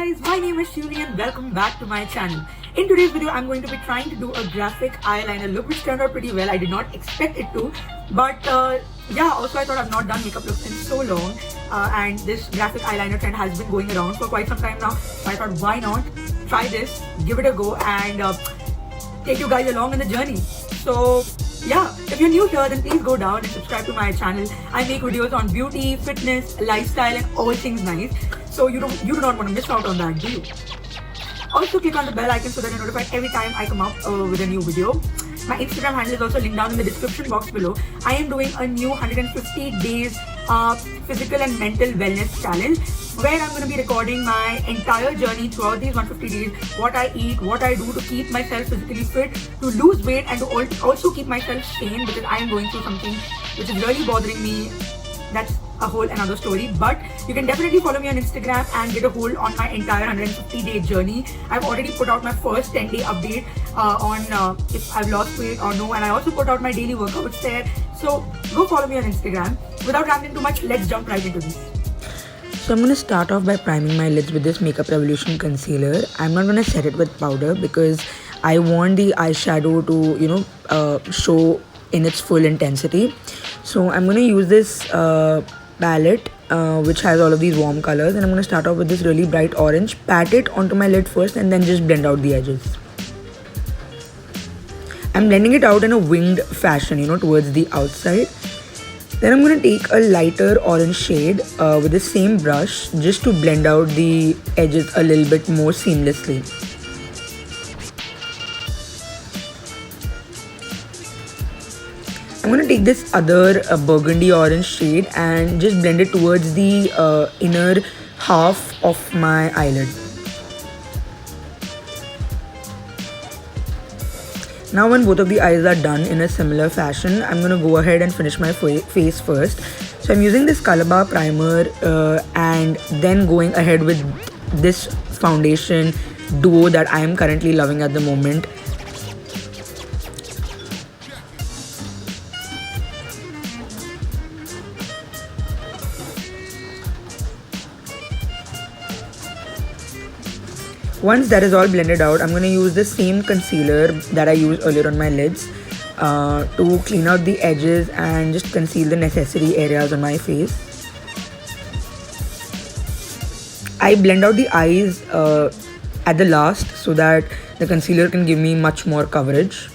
guys, my name is Shuli and welcome back to my channel. In today's video, I'm going to be trying to do a graphic eyeliner look which turned out pretty well. I did not expect it to, but yeah, also I thought I've not done makeup looks in so long and this graphic eyeliner trend has been going around for quite some time now. So I thought why not try this, give it a go and take you guys along in the journey. So yeah, if you're new here then please go down and subscribe to my channel. I make videos on beauty, fitness, lifestyle and all things nice. So you do not want to miss out on that, do you? Also click on the bell icon so that you're notified every time I come up with a new video. My Instagram handle is also linked down in the description box below. I am doing a new 150 days physical and mental wellness challenge where I'm going to be recording my entire journey throughout these 150 days. What I eat, what I do to keep myself physically fit, to lose weight and to also keep myself sane because I am going through something which is really bothering me. That's a whole another story, but you can definitely follow me on Instagram and get a hold on my entire 150-day journey. I've already put out my first 10-day update on if I've lost weight or no, and I also put out my daily workouts there. So go follow me on Instagram. Without rambling too much, let's jump right into this. So I'm going to start off by priming my lids with this Makeup Revolution concealer. I'm not going to set it with powder because I want the eyeshadow to show in its full intensity. So I'm going to use this palette which has all of these warm colors, and I'm going to start off with this really bright orange, pat it onto my lid first and then just blend out the edges. I'm blending it out in a winged fashion, towards the outside. Then I'm going to take a lighter orange shade with the same brush just to blend out the edges a little bit more seamlessly. I'm going to take this other burgundy orange shade and just blend it towards the inner half of my eyelid. Now when both of the eyes are done in a similar fashion, I'm going to go ahead and finish my face first. So I'm using this Color Bar primer and then going ahead with this foundation duo that I am currently loving at the moment. Once that is all blended out, I'm going to use the same concealer that I used earlier on my lids to clean out the edges and just conceal the necessary areas on my face. I blend out the eyes at the last so that the concealer can give me much more coverage.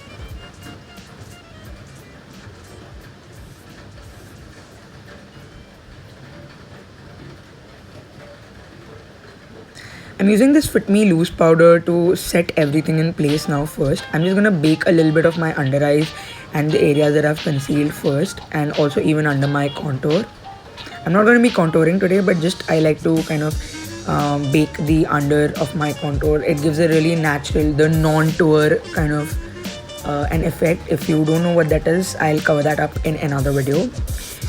I'm using this Fit Me loose powder to set everything in place now first. I'm just going to bake a little bit of my under eyes and the areas that I've concealed first, and also even under my contour. I'm not going to be contouring today, but just I like to kind of bake the under of my contour. It gives a really natural, the non-tour kind of an effect. If you don't know what that is, I'll cover that up in another video.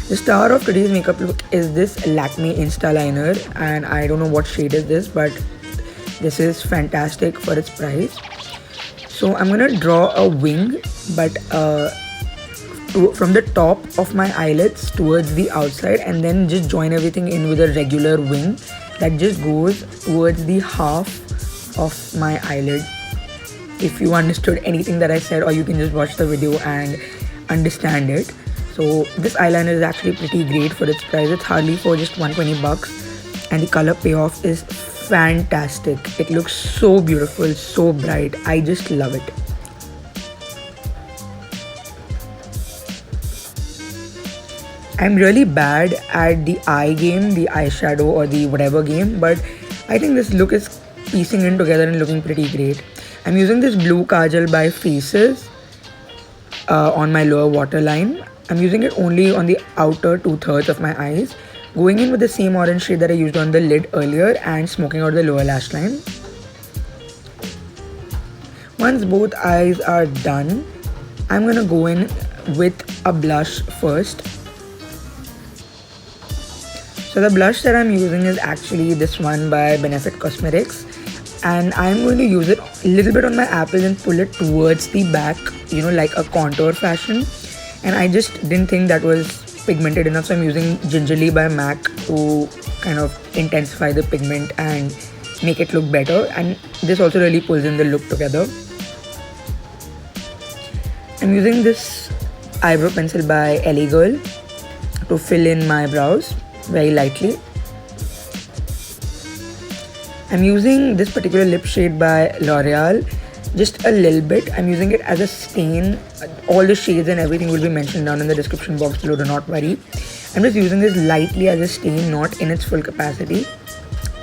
The star of today's makeup look is this Lakme Insta Liner, and I don't know what shade is this, but this is fantastic for its price. So I'm gonna draw a wing, but from the top of my eyelids towards the outside, and then just join everything in with a regular wing that just goes towards the half of my eyelid. If you understood anything that I said, or you can just watch the video and understand it. So this eyeliner is actually pretty great for its price. It's hardly for just 120 bucks, and the color payoff is fantastic. It looks so beautiful, so bright. I just love it. I'm really bad at the eye game, the eyeshadow or the whatever game, but I think this look is piecing in together and looking pretty great. I'm using this blue kajal by Faces on my lower waterline. I'm using it only on the outer 2/3 of my eyes, going in with the same orange shade that I used on the lid earlier and smoking out the lower lash line. Once both eyes are done, I'm gonna go in with a blush first. So the blush that I'm using is actually this one by Benefit Cosmetics, and I'm going to use it a little bit on my apples and pull it towards the back, like a contour fashion. And I just didn't think that was pigmented enough, so I'm using Gingerly by MAC to kind of intensify the pigment and make it look better, and this also really pulls in the look together. I'm using this eyebrow pencil by Ellie Girl to fill in my brows very lightly. I'm using this particular lip shade by L'Oreal, just a little bit. I'm using it as a stain. All the shades and everything will be mentioned down in the description box below, do not worry. I'm just using this lightly as a stain, not in its full capacity.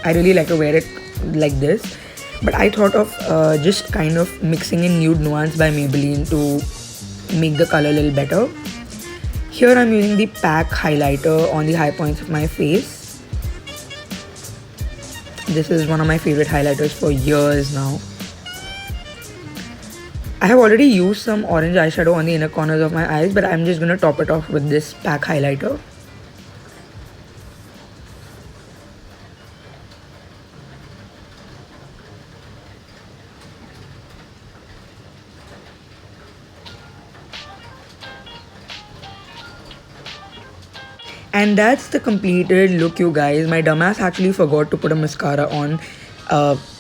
I really like to wear it like this, but I thought of just kind of mixing in Nude Nuance by Maybelline to make the color a little better. Here I'm using the PAC highlighter on the high points of my face. This is one of my favorite highlighters for years now. I have already used some orange eyeshadow on the inner corners of my eyes, but I'm just going to top it off with this PAC highlighter. And that's the completed look, you guys. My dumbass actually forgot to put a mascara on.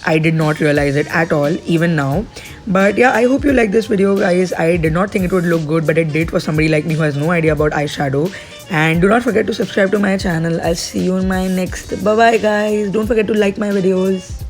I did not realize it at all, even now. But yeah, I hope you like this video, guys. I did not think it would look good, but it did for somebody like me who has no idea about eyeshadow. And do not forget to subscribe to my channel. I'll see you in my next. Bye bye, guys. Don't forget to like my videos.